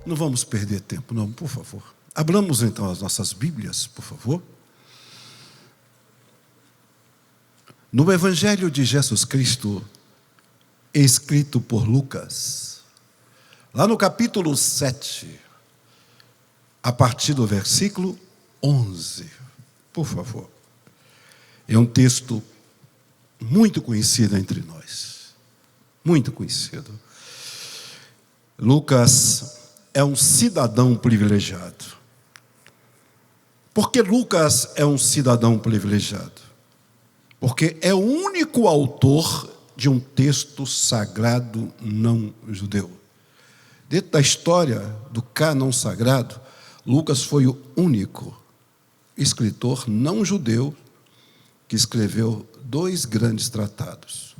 não vamos perder tempo, não, por favor. Abramos então as nossas Bíblias, por favor. No Evangelho de Jesus Cristo, escrito por Lucas, lá no capítulo 7, a partir do versículo 11, por favor. É um texto muito conhecido entre nós, muito conhecido. Lucas é um cidadão privilegiado. Por que Lucas é um cidadão privilegiado? Porque é o único autor de um texto sagrado não judeu. Dentro da história do cânon sagrado, Lucas foi o único escritor não judeu que escreveu 2 grandes tratados.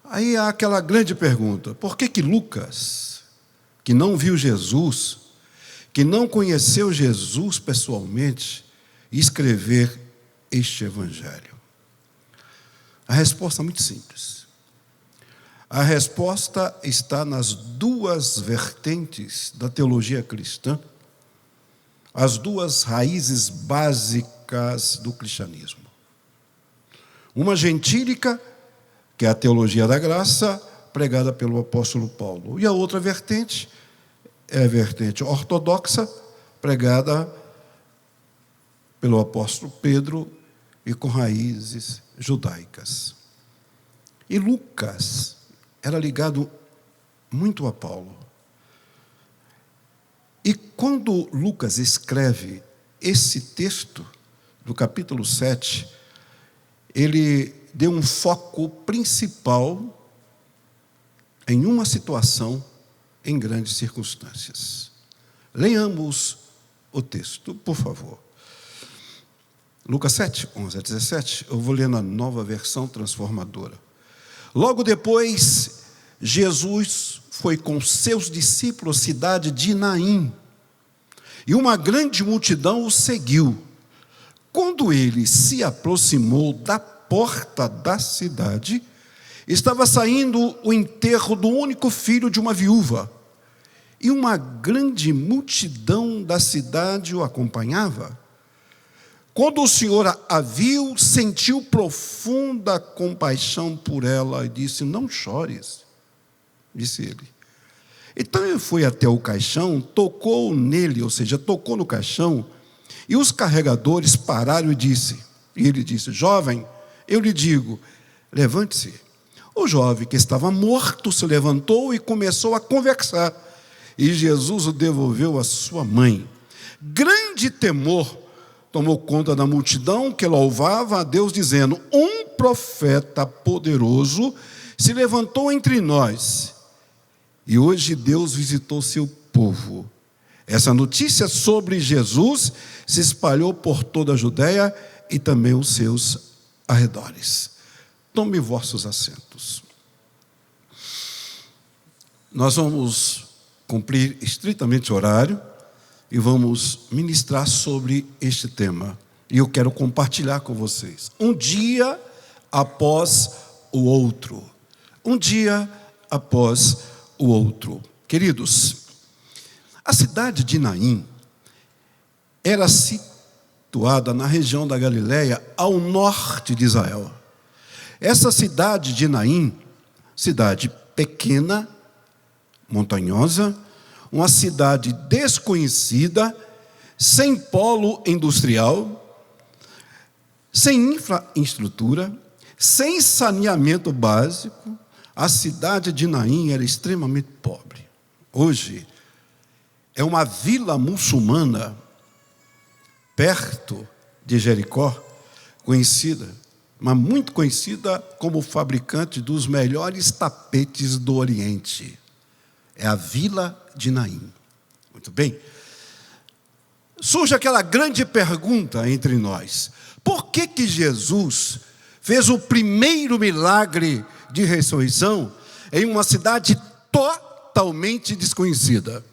Aí há aquela grande pergunta: por que Lucas, que não viu Jesus, que não conheceu Jesus pessoalmente, escrever este evangelho? A resposta é muito simples. A resposta está nas 2 vertentes da teologia cristã, as 2 raízes básicas do cristianismo. Uma gentílica, que é a teologia da graça, pregada pelo apóstolo Paulo. E a outra vertente é a vertente ortodoxa, pregada pelo apóstolo Pedro e com raízes judaicas. E Lucas era ligado muito a Paulo. E quando Lucas escreve esse texto, do capítulo 7, ele deu um foco principal em uma situação, em grandes circunstâncias. Leiamos o texto, por favor. Lucas 7, 11 a 17, eu vou ler na Nova Versão Transformadora. Logo depois, Jesus foi com seus discípulos à cidade de Naim, e uma grande multidão o seguiu. Quando ele se aproximou da porta da cidade, estava saindo o enterro do único filho de uma viúva, e uma grande multidão da cidade o acompanhava. Quando o Senhor a viu, sentiu profunda compaixão por ela e disse: não chores, disse ele. Então ele foi até o caixão, tocou nele, ou seja, tocou no caixão, e os carregadores pararam e ele disse: jovem, eu lhe digo, levante-se. O jovem, que estava morto, se levantou e começou a conversar, e Jesus o devolveu à sua mãe. Grande temor tomou conta da multidão, que louvava a Deus, dizendo: um profeta poderoso se levantou entre nós, e hoje Deus visitou seu povo. Essa notícia sobre Jesus se espalhou por toda a Judéia e também os seus arredores. Tome vossos assentos. Nós vamos cumprir estritamente o horário e vamos ministrar sobre este tema. E eu quero compartilhar com vocês. Um dia após o outro. Um dia após o outro. Queridos, a cidade de Naim era situada na região da Galileia, ao norte de Israel. Essa cidade de Naim, cidade pequena, montanhosa, uma cidade desconhecida, sem polo industrial, sem infraestrutura, sem saneamento básico. A cidade de Naim era extremamente pobre. Hoje, é uma vila muçulmana, perto de Jericó, conhecida, mas muito conhecida como fabricante dos melhores tapetes do Oriente. É a vila de Naim. Muito bem. Surge aquela grande pergunta entre nós: por que Jesus fez o primeiro milagre de ressurreição em uma cidade totalmente desconhecida?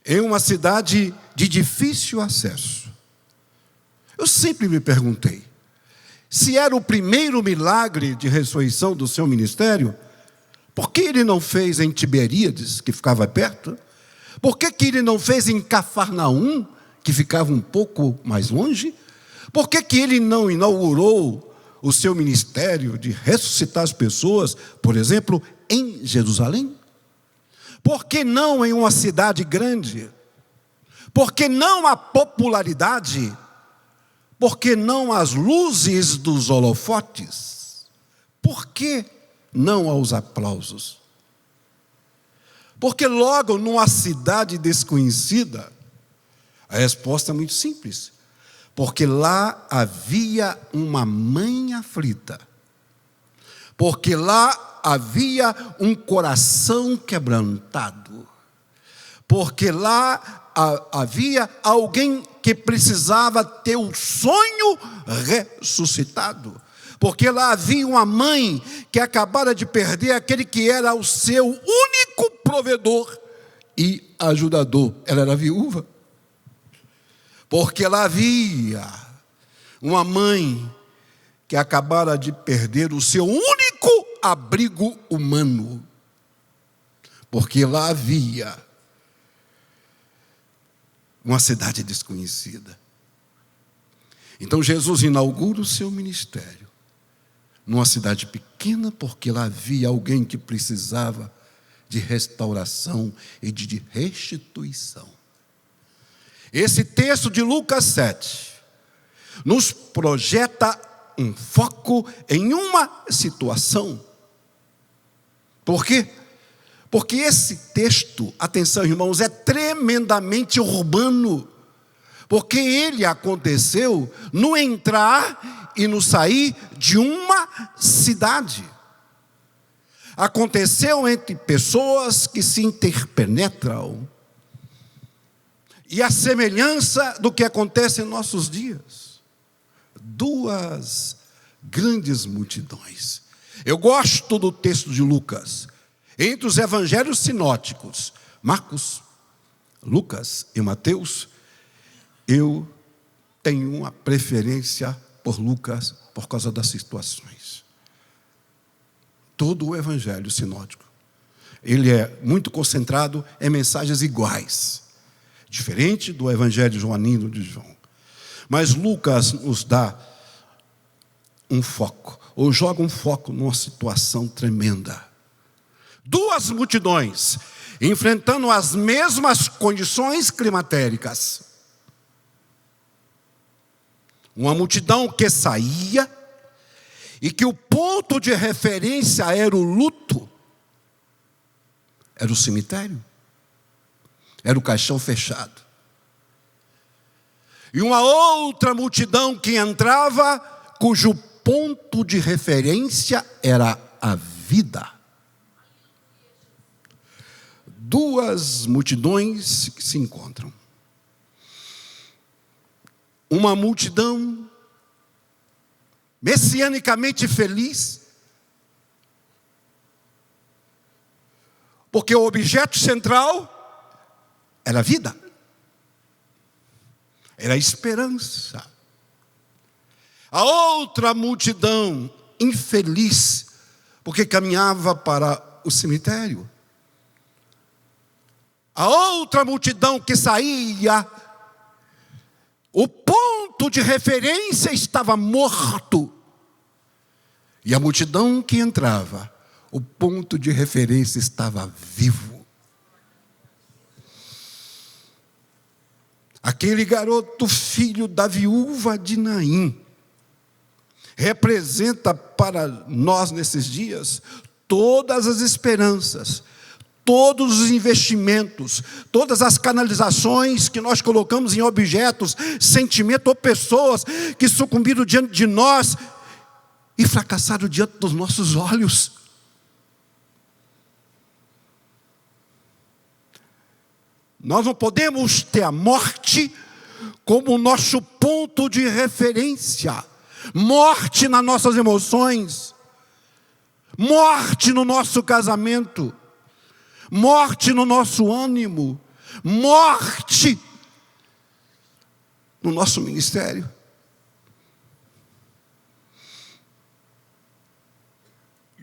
Em uma cidade de difícil acesso. Eu sempre me perguntei, se era o primeiro milagre de ressurreição do seu ministério, Por que ele não fez em Tiberíades, que ficava perto? Por que ele não fez em Cafarnaum, que ficava um pouco mais longe? Por que ele não inaugurou o seu ministério de ressuscitar as pessoas, por exemplo, em Jerusalém? Por que não em uma cidade grande? Por que não a popularidade? Por que não as luzes dos holofotes? Por que não aos aplausos? Porque logo numa cidade desconhecida, a resposta é muito simples. Porque lá havia uma mãe aflita. Porque lá havia um coração quebrantado. Porque lá havia alguém que precisava ter o sonho ressuscitado. Porque lá havia uma mãe que acabara de perder aquele que era o seu único provedor e ajudador. Ela era viúva. Porque lá havia uma mãe que acabara de perder o seu único abrigo humano. Porque lá havia uma cidade desconhecida. Então Jesus inaugura o seu ministério numa cidade pequena, porque lá havia alguém que precisava de restauração e de restituição. Esse texto de Lucas 7 nos projeta um foco em uma situação. Por quê? Porque esse texto, atenção irmãos, é tremendamente urbano. Porque ele aconteceu no entrar e no sair de uma cidade. Aconteceu entre pessoas que se interpenetram. E a semelhança do que acontece em nossos dias. Duas grandes multidões. Eu gosto do texto de Lucas. Entre os evangelhos sinóticos, Marcos, Lucas e Mateus, eu tenho uma preferência por Lucas por causa das situações. Todo o evangelho sinótico, ele é muito concentrado em mensagens iguais. Diferente do evangelho joanino de João. Mas Lucas nos dá um foco, ou joga um foco numa situação tremenda. Duas multidões enfrentando as mesmas condições climatéricas. Uma multidão que saía e que o ponto de referência era o luto, era o cemitério, era o caixão fechado. E uma outra multidão que entrava, cujo ponto de referência era a vida. Duas multidões que se encontram. Uma multidão messianicamente feliz, porque o objeto central era a vida, era a esperança. A outra multidão infeliz, porque caminhava para o cemitério. A outra multidão que saía, o ponto de referência estava morto. E a multidão que entrava, o ponto de referência estava vivo. Aquele garoto, filho da viúva de Naim, representa para nós nesses dias todas as esperanças, todos os investimentos, todas as canalizações que nós colocamos em objetos, sentimentos ou pessoas que sucumbiram diante de nós e fracassaram diante dos nossos olhos. Nós não podemos ter a morte como o nosso ponto de referência. Morte nas nossas emoções, morte no nosso casamento, morte no nosso ânimo, morte no nosso ministério.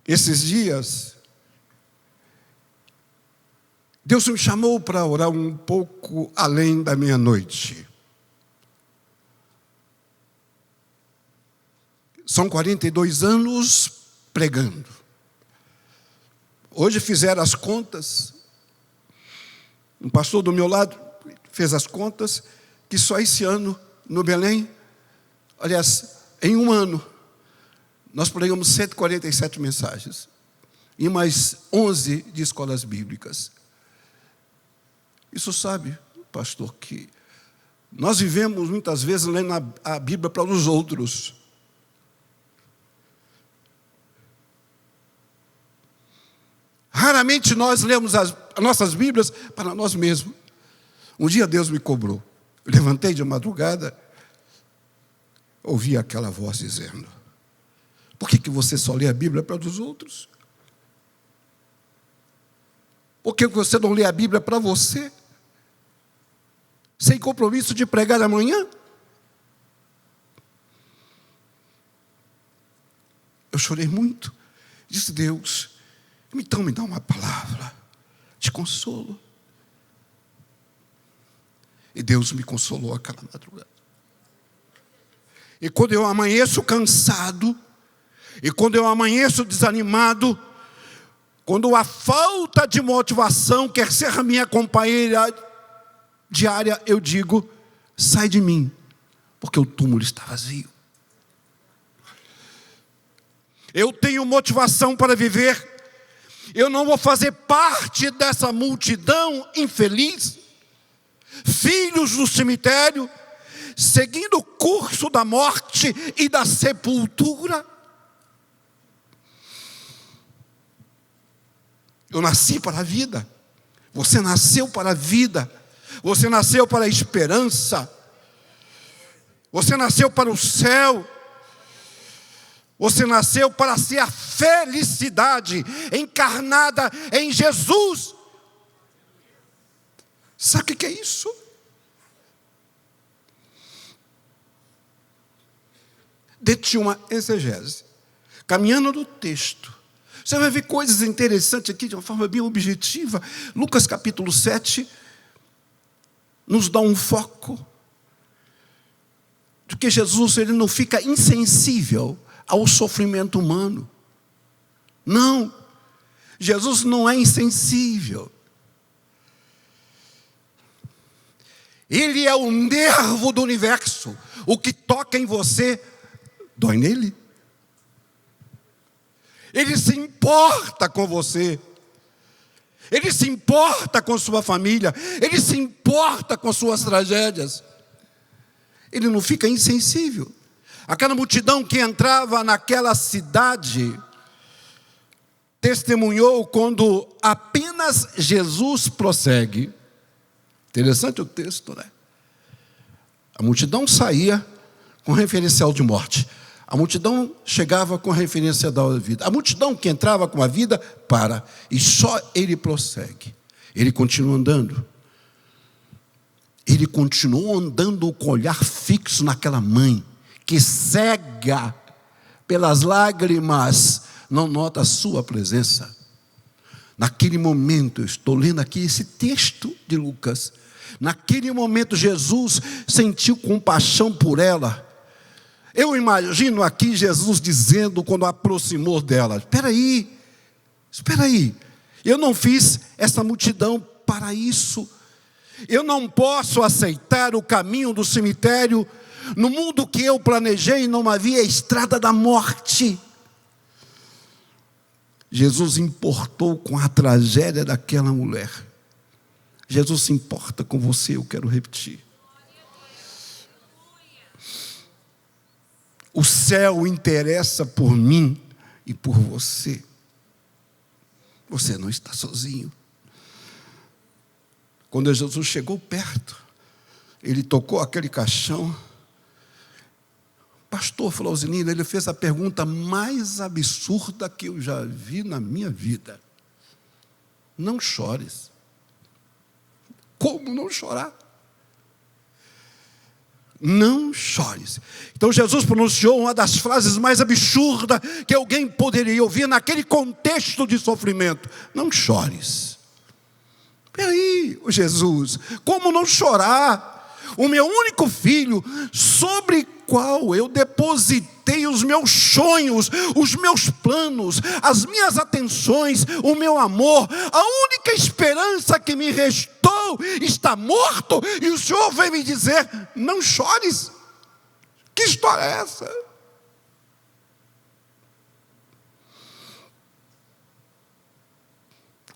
Esses dias, Deus me chamou para orar um pouco além da meia-noite. São 42 anos pregando. Hoje fizeram as contas. Um pastor do meu lado fez as contas que só esse ano, no Belém, aliás, em um ano, nós pregamos 147 mensagens. E mais 11 de escolas bíblicas. Isso sabe, pastor, que nós vivemos muitas vezes lendo a Bíblia para os outros. Raramente nós lemos as nossas Bíblias para nós mesmos. Um dia Deus me cobrou. Eu levantei de madrugada, ouvi aquela voz dizendo: por que você só lê a Bíblia para os outros? Por que você não lê a Bíblia para você? Sem compromisso de pregar amanhã? Eu chorei muito. Disse: Deus, então me dá uma palavra de consolo. E Deus me consolou aquela madrugada. E quando eu amanheço cansado, e quando eu amanheço desanimado, quando a falta de motivação quer ser a minha companheira diária, eu digo: sai de mim, porque o túmulo está vazio. Eu tenho motivação para viver. Eu não vou fazer parte dessa multidão infeliz, filhos do cemitério, seguindo o curso da morte e da sepultura. Eu nasci para a vida. Você nasceu para a vida. Você nasceu para a esperança. Você nasceu para o céu. Você nasceu para ser a felicidade encarnada em Jesus. Sabe o que é isso? Dentro de uma exegese, caminhando no texto, você vai ver coisas interessantes aqui de uma forma bem objetiva. Lucas capítulo 7 nos dá um foco de que Jesus ele não fica insensível ao sofrimento humano. Não, Jesus não é insensível. Ele é o nervo do universo. O que toca em você dói nele. Ele se importa com você. Ele se importa com sua família. Ele se importa com suas tragédias. Ele não fica insensível. Aquela multidão que entrava naquela cidade testemunhou quando apenas Jesus prossegue. Interessante o texto, né? A multidão saía com referencial de morte. A multidão chegava com referência da vida. A multidão que entrava com a vida, para. E só ele prossegue. Ele continua andando. Ele continuou andando com o olhar fixo naquela mãe, que cega pelas lágrimas, não nota a sua presença. Naquele momento, eu estou lendo aqui esse texto de Lucas. Naquele momento, Jesus sentiu compaixão por ela. Eu imagino aqui Jesus dizendo, quando aproximou dela: espera aí, eu não fiz essa multidão para isso. Eu não posso aceitar o caminho do cemitério. No mundo que eu planejei não havia estrada da morte. Jesus importou com a tragédia daquela mulher. Jesus se importa com você, eu quero repetir. O céu interessa por mim e por você. Você não está sozinho. Quando Jesus chegou perto, ele tocou aquele caixão. Pastor Flauzinino, ele fez a pergunta mais absurda que eu já vi na minha vida. Não chores. Como não chorar? Não chores. Então Jesus pronunciou uma das frases mais absurdas que alguém poderia ouvir naquele contexto de sofrimento. Não chores. Peraí, Jesus, como não chorar? O meu único filho, sobre qual eu depositei os meus sonhos, os meus planos, as minhas atenções, o meu amor, a única esperança que me restou está morto, e o Senhor vem me dizer: não chores. Que história é essa?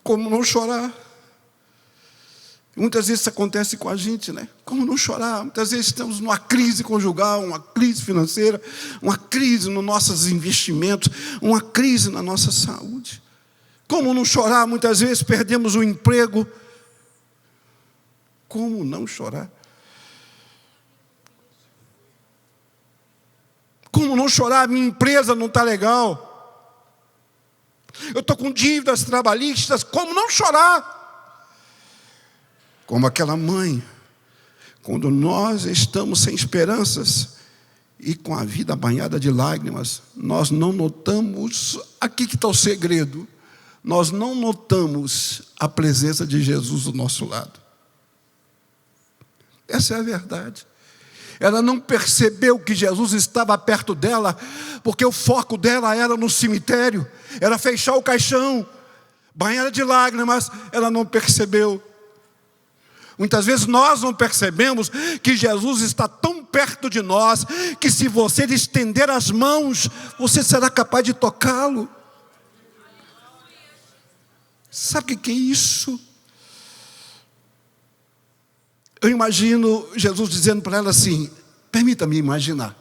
Como não chorar? Muitas vezes isso acontece com a gente, né? Como não chorar? Muitas vezes estamos numa crise conjugal, uma crise financeira, uma crise nos nossos investimentos, uma crise na nossa saúde. Como não chorar? Muitas vezes perdemos o emprego. Como não chorar? Como não chorar? Minha empresa não está legal. Eu estou com dívidas trabalhistas. Como não chorar? Como aquela mãe, quando nós estamos sem esperanças e com a vida banhada de lágrimas, nós não notamos, aqui que está o segredo, nós não notamos a presença de Jesus do nosso lado. Essa é a verdade. Ela não percebeu que Jesus estava perto dela, porque o foco dela era no cemitério, era fechar o caixão, banhada de lágrimas, ela não percebeu. Muitas vezes nós não percebemos que Jesus está tão perto de nós, que se você estender as mãos, você será capaz de tocá-lo. Sabe o que é isso? Eu imagino Jesus dizendo para ela assim: permita-me imaginar,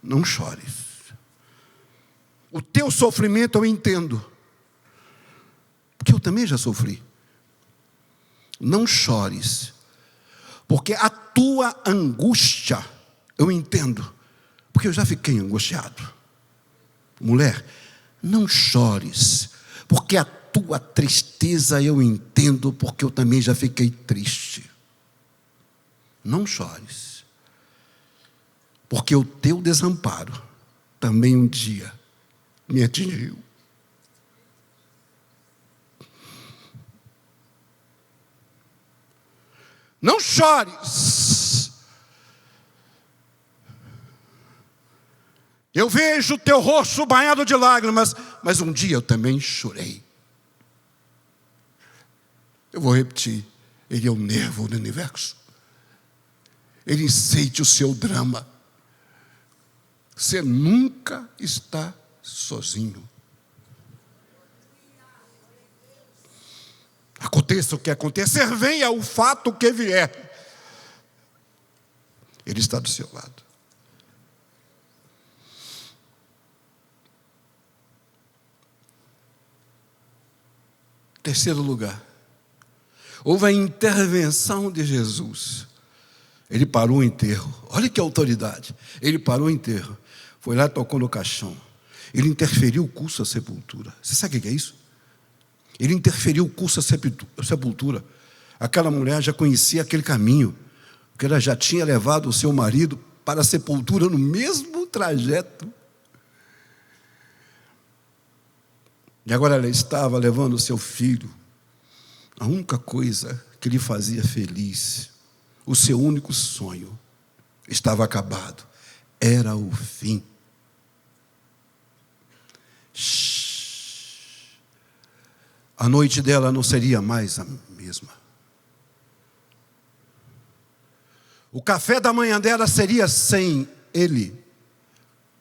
não chores. O teu sofrimento eu entendo, porque eu também já sofri. Não chores, porque a tua angústia, eu entendo, porque eu já fiquei angustiado. Mulher, não chores, porque a tua tristeza eu entendo, porque eu também já fiquei triste. Não chores, porque o teu desamparo também um dia me atingiu. Não chores. Eu vejo o teu rosto banhado de lágrimas, mas um dia eu também chorei. Eu vou repetir: Ele é o nervo do universo. Ele sente o seu drama. Você nunca está sozinho. Aconteça o que acontecer, venha o fato que vier, Ele está do seu lado. Terceiro lugar, houve a intervenção de Jesus. Ele parou o enterro. Olha que autoridade. Ele parou o enterro, foi lá, tocou no caixão. Ele interferiu o curso da sepultura. Você sabe o que é isso? Ele interferiu o curso da sepultura. Aquela mulher já conhecia aquele caminho, porque ela já tinha levado o seu marido para a sepultura no mesmo trajeto. E agora ela estava levando o seu filho. A única coisa que lhe fazia feliz, o seu único sonho, estava acabado. Era o fim. A noite dela não seria mais a mesma. O café da manhã dela seria sem ele,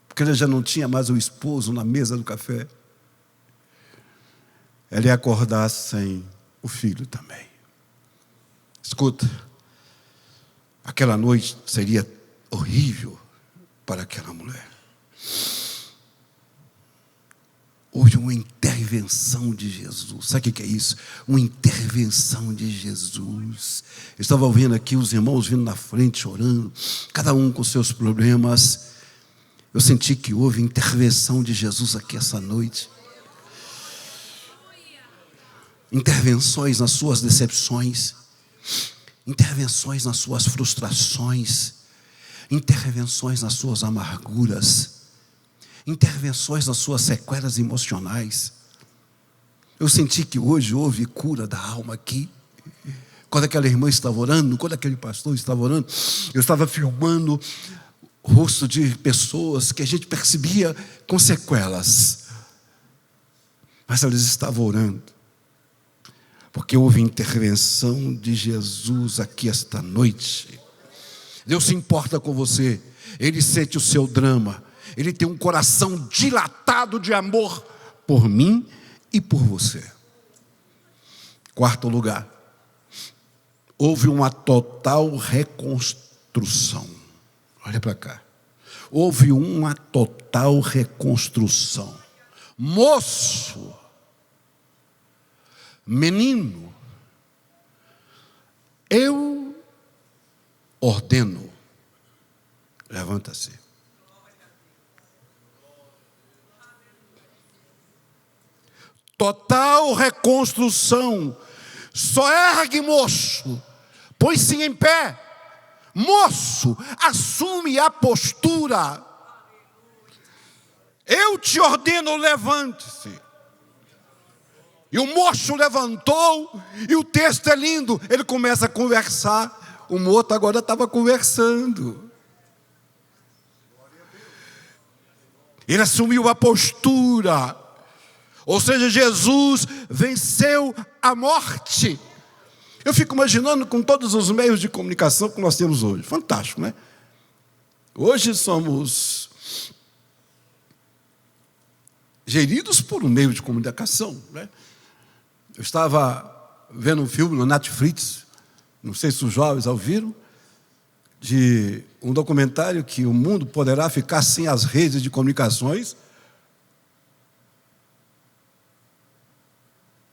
porque ela já não tinha mais o esposo na mesa do café. Ela ia acordar sem o filho também. Escuta, aquela noite seria horrível para aquela mulher. Houve uma intervenção de Jesus. Sabe o que é isso? Uma intervenção de Jesus. Eu estava ouvindo aqui os irmãos vindo na frente chorando, cada um com seus problemas. Eu senti que houve intervenção de Jesus aqui essa noite. Intervenções nas suas decepções, intervenções nas suas frustrações, intervenções nas suas amarguras, intervenções nas suas sequelas emocionais. Eu senti que hoje houve cura da alma aqui. Quando aquela irmã estava orando, quando aquele pastor estava orando, eu estava filmando o rosto de pessoas que a gente percebia com sequelas. Mas eles estavam orando, porque houve intervenção de Jesus aqui esta noite. Deus se importa com você, Ele sente o seu drama, Ele tem um coração dilatado de amor por mim e por você. Quarto lugar, houve uma total reconstrução. Olha para cá. Houve uma total reconstrução. Moço, menino, eu ordeno, levanta-se. Total reconstrução. Só ergue, moço, põe-se em pé. Moço, assume a postura. Eu te ordeno, levante-se. E o moço levantou, e o texto é lindo. Ele começa a conversar. O morto agora estava conversando. Ele assumiu a postura. Ou seja, Jesus venceu a morte. Eu fico imaginando com todos os meios de comunicação que nós temos hoje. Fantástico, né? Hoje somos geridos por um meio de comunicação, né? Eu estava vendo um filme no Netflix, não sei se os jovens ouviram, de um documentário que o mundo poderá ficar sem as redes de comunicações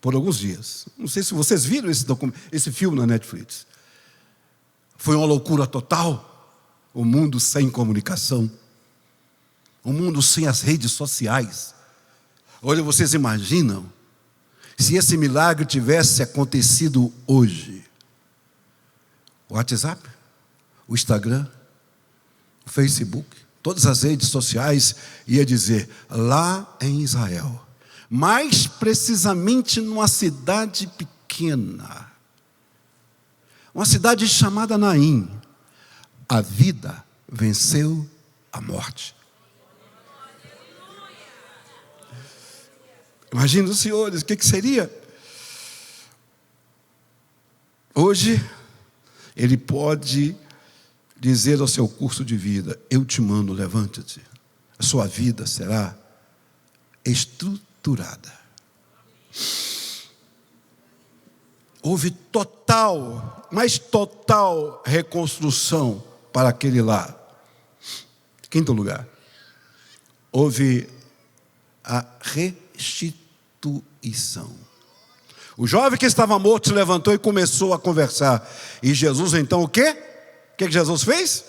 por alguns dias. Não sei se vocês viram esse filme na Netflix. Foi uma loucura total. O mundo sem comunicação. O mundo sem as redes sociais. Olha, vocês imaginam se esse milagre tivesse acontecido hoje? O WhatsApp, o Instagram, o Facebook, todas as redes sociais ia dizer, lá em Israel, mais precisamente numa cidade pequena, uma cidade chamada Naim, a vida venceu a morte. Imagina os senhores, o que seria? Hoje, ele pode dizer ao seu curso de vida, eu te mando, levante-te. A sua vida será estruturada. Houve total, mas total reconstrução para aquele lar. Quinto lugar, houve a restituição. O jovem que estava morto se levantou e começou a conversar. E Jesus então o quê? O que Jesus fez?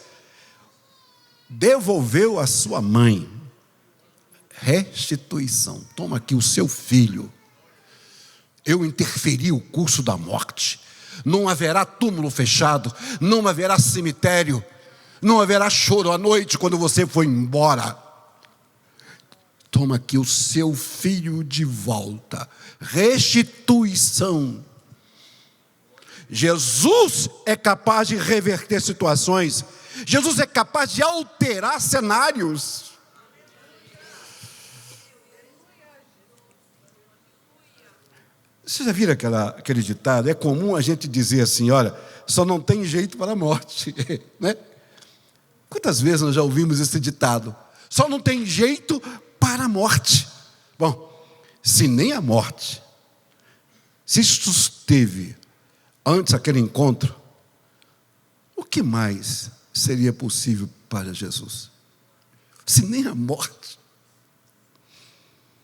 Devolveu a sua mãe. Restituição. Toma aqui o seu filho. Eu interferi o curso da morte. Não haverá túmulo fechado. Não haverá cemitério. Não haverá choro à noite quando você for embora. Toma aqui o seu filho de volta. Restituição. Jesus é capaz de reverter situações. Jesus é capaz de alterar cenários. Vocês já viram aquele ditado? É comum a gente dizer assim, olha, só não tem jeito para a morte. Né? Quantas vezes nós já ouvimos esse ditado? Só não tem jeito para a morte. Bom, se nem a morte se susteve antes daquele encontro, o que mais seria possível para Jesus? Se nem a morte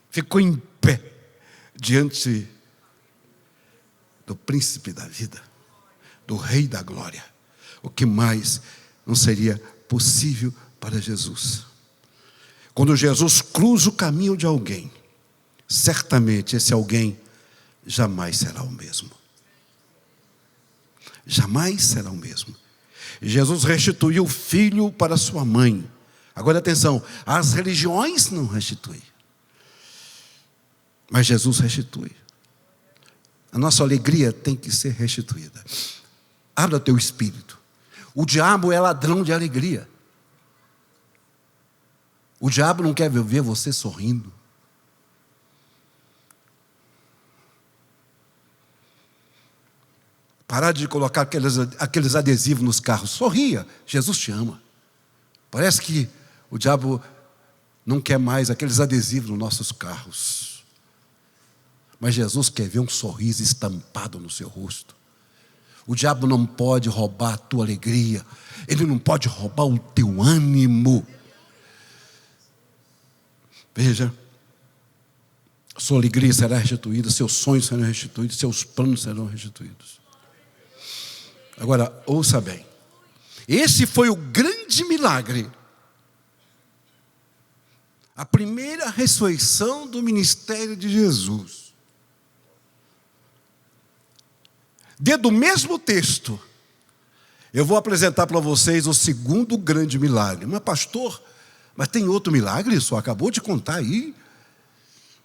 ficou em pé diante do príncipe da vida, do rei da glória, o que mais não seria possível para Jesus? Quando Jesus cruza o caminho de alguém, certamente esse alguém jamais será o mesmo. Jamais será o mesmo. Jesus restituiu o filho para sua mãe. Agora atenção, as religiões não restituem, mas Jesus restitui. A nossa alegria tem que ser restituída. Abra teu espírito. O diabo é ladrão de alegria. O diabo não quer ver você sorrindo. Parar de colocar aqueles adesivos nos carros. Sorria, Jesus te ama. Parece que o diabo não quer mais aqueles adesivos nos nossos carros. Mas Jesus quer ver um sorriso estampado no seu rosto. O diabo não pode roubar a tua alegria. Ele não pode roubar o teu ânimo. Veja, sua alegria será restituída, seus sonhos serão restituídos, seus planos serão restituídos. Agora, ouça bem. Esse foi o grande milagre. A primeira ressurreição do ministério de Jesus. Dentro do mesmo texto, eu vou apresentar para vocês o segundo grande milagre. Mas pastor, mas tem outro milagre? Só acabou de contar aí.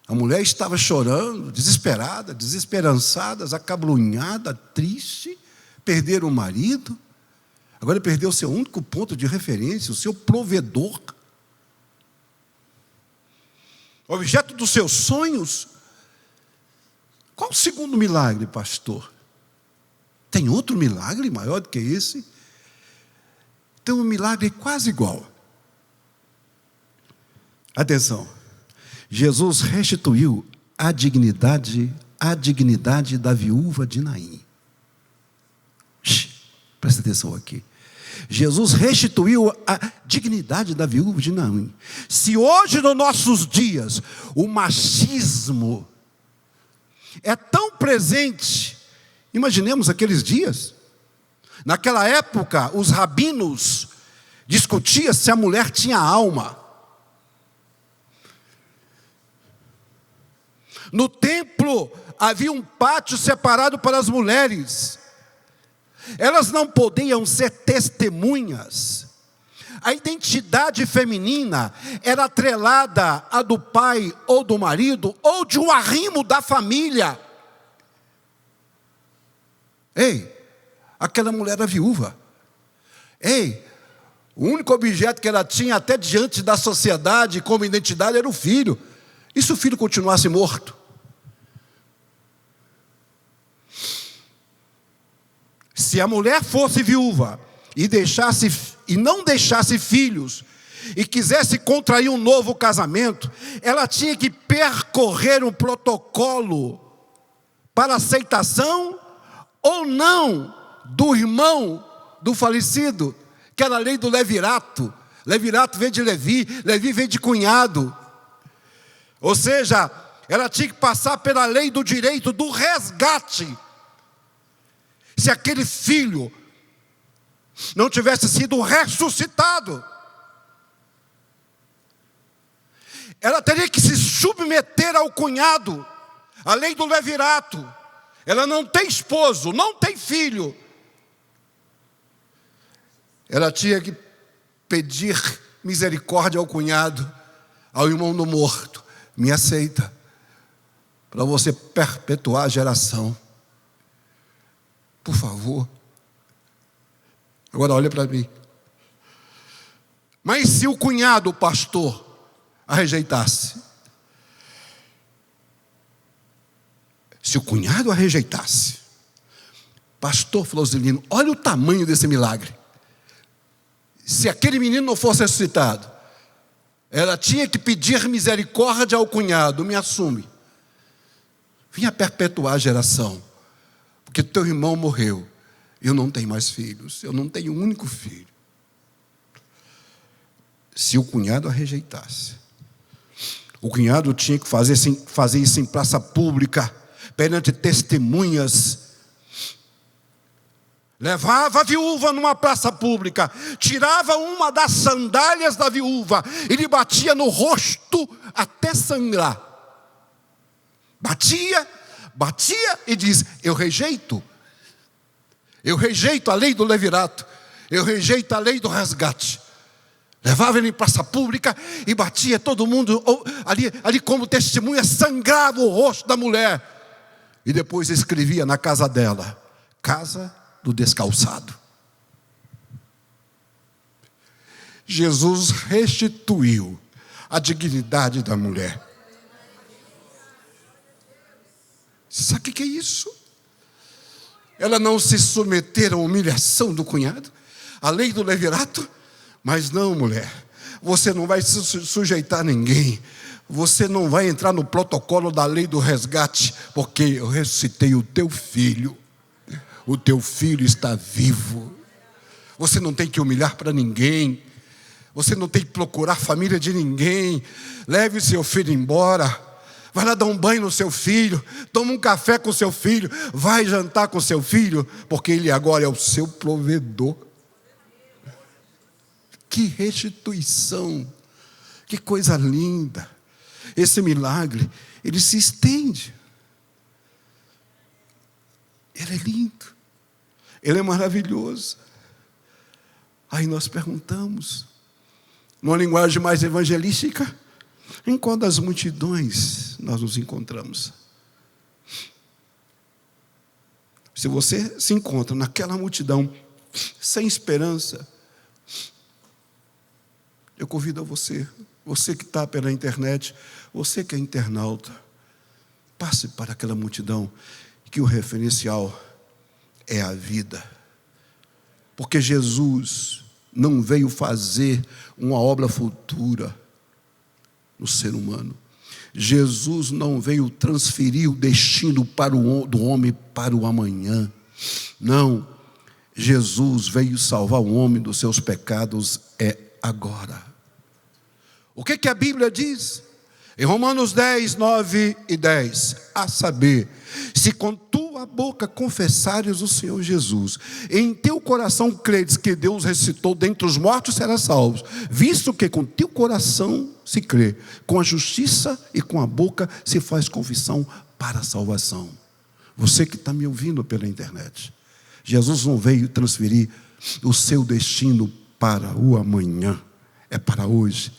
A mulher estava chorando, desesperada, desesperançada, acabrunhada, triste. Perderam o marido. Agora perdeu o seu único ponto de referência, o seu provedor. O objeto dos seus sonhos. Qual o segundo milagre, pastor? Tem outro milagre maior do que esse? Tem um milagre quase igual. Atenção. Jesus restituiu a dignidade da viúva de Naim. Presta atenção aqui. Jesus restituiu a dignidade da viúva de Naim. Se hoje, nos nossos dias, o machismo é tão presente, imaginemos aqueles dias. Naquela época, os rabinos discutiam se a mulher tinha alma. No templo havia um pátio separado para as mulheres. Elas não podiam ser testemunhas. A identidade feminina era atrelada à do pai ou do marido ou de um arrimo da família. Ei, aquela mulher era viúva. Ei, o único objeto que ela tinha até diante da sociedade como identidade era o filho. E se o filho continuasse morto? Se a mulher fosse viúva e não deixasse filhos e quisesse contrair um novo casamento, ela tinha que percorrer um protocolo para aceitação ou não do irmão do falecido, que era a lei do levirato. Levirato vem de Levi, Levi vem de cunhado. Ou seja, ela tinha que passar pela lei do direito do resgate. Se aquele filho não tivesse sido ressuscitado, ela teria que se submeter ao cunhado, a lei do levirato. Ela não tem esposo, não tem filho. Ela tinha que pedir misericórdia ao cunhado, ao irmão do morto. Me aceita, para você perpetuar a geração. Por favor. Agora olha para mim. Mas se o cunhado, o pastor, a rejeitasse? Se o cunhado a rejeitasse? Pastor Flausilino, olha o tamanho desse milagre. Se aquele menino não fosse ressuscitado, ela tinha que pedir misericórdia ao cunhado. Me assume. Vinha perpetuar a geração. Porque teu irmão morreu. Eu não tenho mais filhos. Eu não tenho um único filho. Se o cunhado a rejeitasse, o cunhado tinha que fazer isso em praça pública, perante testemunhas. Levava a viúva numa praça pública, tirava uma das sandálias da viúva e lhe batia no rosto até sangrar. Batia e diz: eu rejeito a lei do levirato, eu rejeito a lei do resgate. Levava ele em praça pública e batia todo mundo ali como testemunha, sangrava o rosto da mulher. E depois escrevia na casa dela: casa do descalçado. Jesus restituiu a dignidade da mulher. Sabe o que é isso? Ela não se submeter à humilhação do cunhado, à lei do levirato. Mas não, mulher, você não vai se sujeitar a ninguém. Você não vai entrar no protocolo da lei do resgate, porque eu ressuscitei o teu filho. O teu filho está vivo. Você não tem que humilhar para ninguém. Você não tem que procurar a família de ninguém. Leve seu filho embora. Vai lá dar um banho no seu filho. Toma um café com seu filho. Vai jantar com seu filho, porque ele agora é o seu provedor. Que restituição. Que coisa linda. Esse milagre, ele se estende. Ele é lindo. Ele é maravilhoso. Aí nós perguntamos, numa linguagem mais evangelística, em qual das multidões nós nos encontramos? Se você se encontra naquela multidão, sem esperança, eu convido a você que está pela internet, você que é internauta, passe para aquela multidão, que o referencial é a vida. Porque Jesus não veio fazer uma obra futura no ser humano. Jesus não veio transferir o destino do homem para o amanhã. Não. Jesus veio salvar o homem dos seus pecados agora. O que a Bíblia diz? Em Romanos 10, 9 e 10. A saber, se com tua boca confessares o Senhor Jesus, em teu coração credes que Deus ressuscitou dentre os mortos, serás salvo. Visto que com teu coração se crê, com a justiça e com a boca se faz confissão para a salvação. Você que está me ouvindo pela internet, Jesus não veio transferir o seu destino para o amanhã, é para hoje.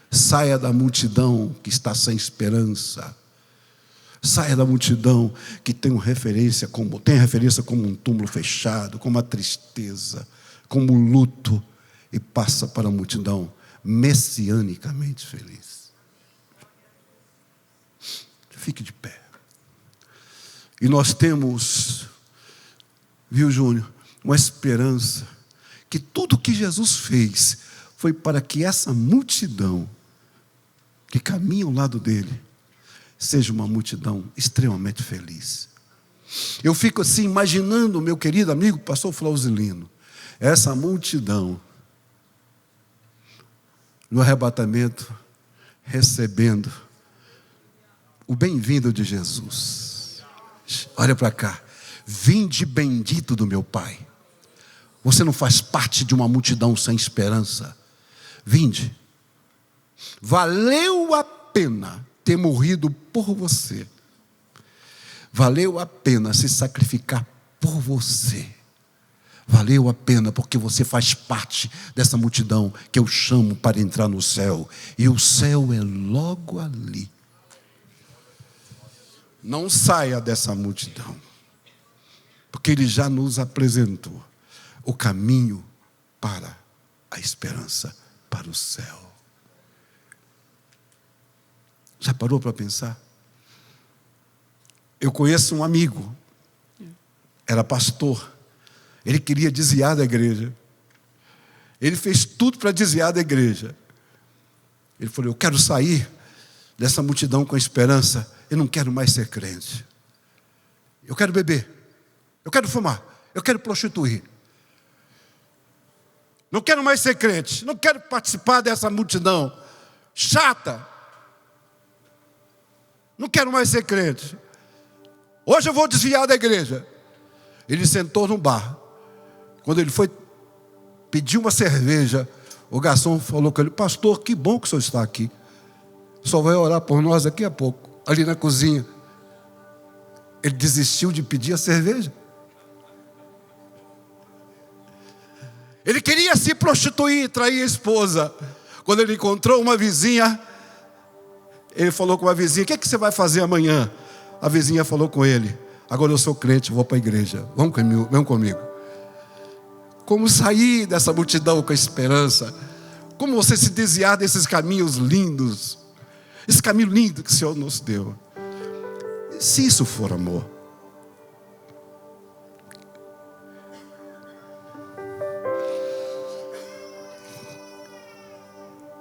Saia da multidão que está sem esperança. Saia da multidão que tem referência como um túmulo fechado, como a tristeza, como o luto, e passa para a multidão messianicamente feliz. Fique de pé. E nós temos, viu, Júnior, uma esperança que tudo que Jesus fez foi para que essa multidão que caminha ao lado dele seja uma multidão extremamente feliz. Eu fico assim imaginando, meu querido amigo pastor Flausilino, essa multidão no arrebatamento recebendo o bem-vindo de Jesus. Olha para cá. Vinde bendito do meu Pai. Você não faz parte de uma multidão sem esperança. Vinde. Valeu a pena ter morrido por você. Valeu a pena se sacrificar por você. Valeu a pena porque você faz parte dessa multidão que eu chamo para entrar no céu. E o céu é logo ali. Não saia dessa multidão, porque Ele já nos apresentou o caminho para a esperança, para o céu. Já parou para pensar? Eu conheço um amigo, era pastor, ele queria desviar da igreja, ele fez tudo para desviar da igreja. Ele falou: eu quero sair dessa multidão com esperança, eu não quero mais ser crente, eu quero beber, eu quero fumar, eu quero prostituir, não quero mais ser crente, não quero participar dessa multidão chata, não quero mais ser crente, hoje eu vou desviar da igreja. Ele sentou num bar, quando ele foi pedir uma cerveja, o garçom falou com ele: pastor, que bom que o senhor está aqui, só vai orar por nós daqui a pouco, ali na cozinha. Ele desistiu de pedir a cerveja. Ele queria se prostituir, trair a esposa. Quando ele encontrou uma vizinha, ele falou com a vizinha: o que é que você vai fazer amanhã? A vizinha falou com ele: Agora eu sou crente, vou para a igreja. Vamos comigo. Como sair dessa multidão com a esperança? Como você se desviar desses caminhos lindos? Esse caminho lindo que o Senhor nos deu. Se isso for amor.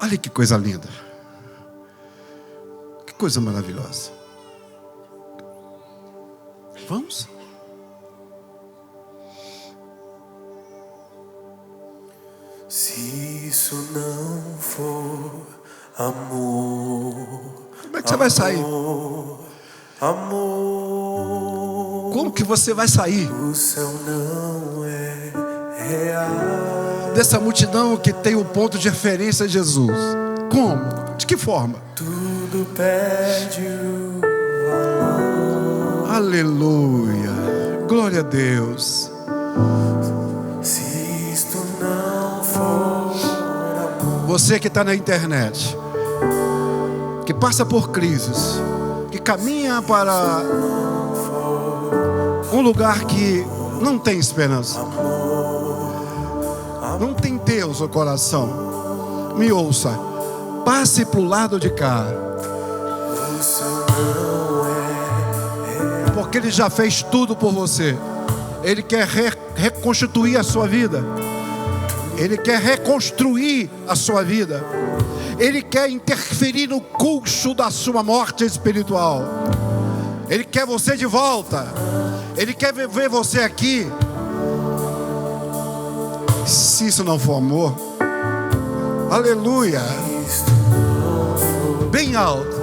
Olha que coisa linda. Que coisa maravilhosa. Vamos? Se isso não for amor, Como é que você vai sair? Amor, Como que você vai sair o céu não é real. dessa multidão que tem o ponto de referência de Jesus? Como? De que forma? Tudo perde o valor. Aleluia. Glória a Deus. Se isto não for amor, Você que está na internet, que passa por crises, que caminha para um lugar que não tem esperança, não tem Deus no coração, me ouça, passe para o lado de cá, o céu não é real. porque Ele já fez tudo por você. Ele quer reconstituir a sua vida. Ele quer reconstruir a sua vida. Ele quer interferir no curso da sua morte espiritual. Ele quer você de volta. Ele quer ver você aqui. Se isso não for amor, aleluia. Bem alto.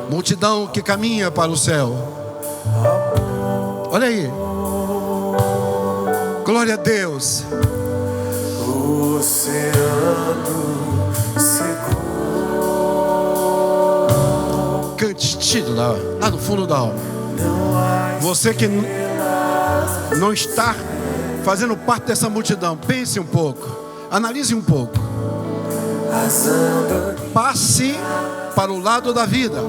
Multidão que caminha para o céu. Olha aí. Glória a Deus. O oceano secou. Cante, tire lá no fundo da alma. Você que não está fazendo parte dessa multidão, pense um pouco, analise um pouco. Passe para o lado da vida.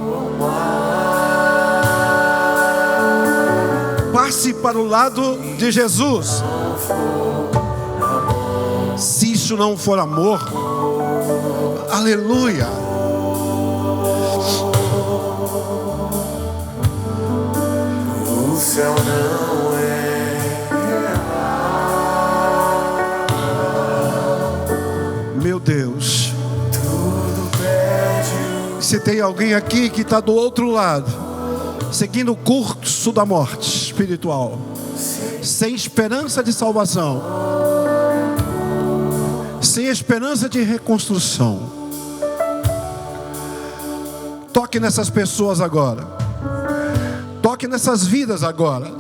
Passe para o lado de Jesus. Se isso não for amor, aleluia. O céu não é real. Meu Deus. Tudo perde. Se tem alguém aqui que está do outro lado, seguindo o curso da morte espiritual, sem esperança de salvação, sem esperança de reconstrução, toque nessas pessoas agora, toque nessas vidas agora,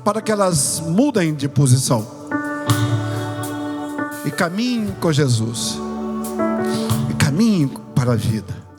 para que elas mudem de posição e caminhem com Jesus, e caminhem para a vida.